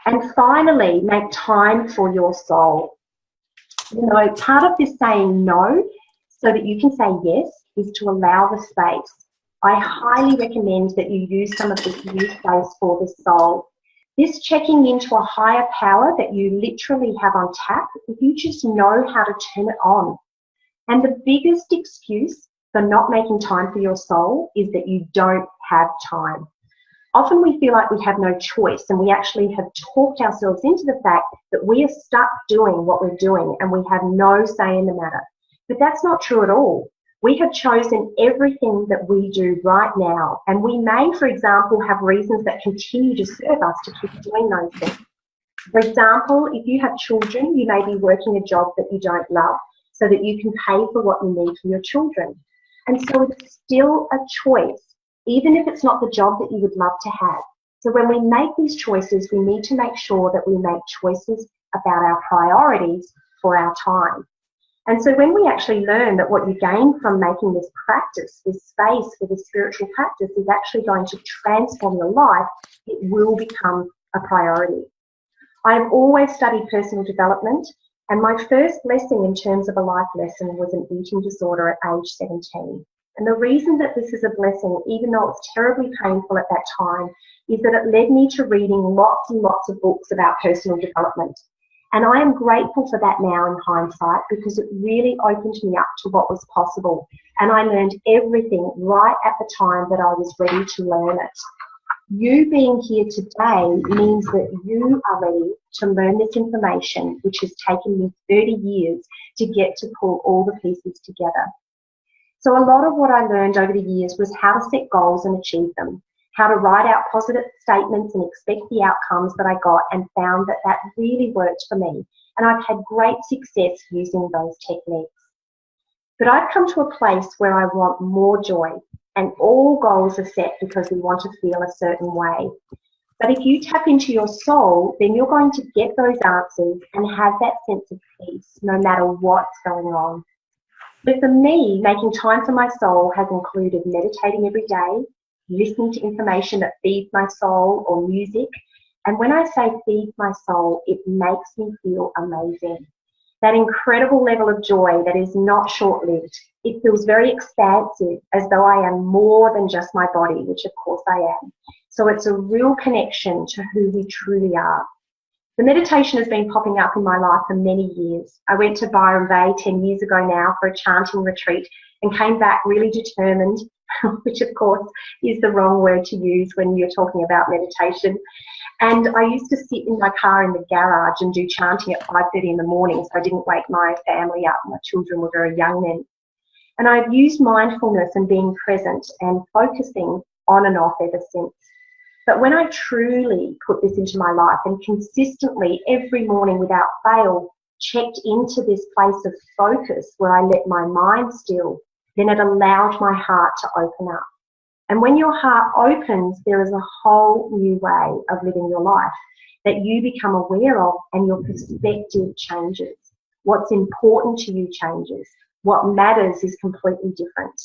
And finally, make time for your soul. You know, part of this saying no so that you can say yes is to allow the space. I highly recommend that you use some of this new space for the soul. This checking into a higher power that you literally have on tap, if you just know how to turn it on. And the biggest excuse for not making time for your soul is that you don't have time. Often we feel like we have no choice, and we actually have talked ourselves into the fact that we are stuck doing what we're doing and we have no say in the matter. But that's not true at all. We have chosen everything that we do right now, and we may, for example, have reasons that continue to serve us to keep doing those things. For example, if you have children, you may be working a job that you don't love so that you can pay for what you need for your children. And so it's still a choice, even if it's not the job that you would love to have. So when we make these choices, we need to make sure that we make choices about our priorities for our time. And so when we actually learn that what you gain from making this practice, this space for this spiritual practice is actually going to transform your life, it will become a priority. I've always studied personal development, and my first lesson in terms of a life lesson was an eating disorder at age 17. And the reason that this is a blessing, even though it's terribly painful at that time, is that it led me to reading lots and lots of books about personal development. And I am grateful for that now in hindsight, because it really opened me up to what was possible. And I learned everything right at the time that I was ready to learn it. You being here today means that you are ready to learn this information, which has taken me 30 years to get to pull all the pieces together. So a lot of what I learned over the years was how to set goals and achieve them, how to write out positive statements and expect the outcomes that I got, and found that that really worked for me. And I've had great success using those techniques. But I've come to a place where I want more joy, and all goals are set because we want to feel a certain way. But if you tap into your soul, then you're going to get those answers and have that sense of peace no matter what's going on. But for me, making time for my soul has included meditating every day, listening to information that feeds my soul or music. And when I say feeds my soul, it makes me feel amazing. That incredible level of joy that is not short-lived. It feels very expansive, as though I am more than just my body, which of course I am. So it's a real connection to who we truly are. The meditation has been popping up in my life for many years. I went to Byron Bay 10 years ago now for a chanting retreat and came back really determined, which of course is the wrong word to use when you're talking about meditation. And I used to sit in my car in the garage and do chanting at 5:30 in the morning, so I didn't wake my family up. My children were very young then. And I've used mindfulness and being present and focusing on and off ever since. But when I truly put this into my life and consistently every morning without fail checked into this place of focus where I let my mind still, then it allowed my heart to open up. And when your heart opens, there is a whole new way of living your life that you become aware of, and your perspective changes. What's important to you changes. What matters is completely different.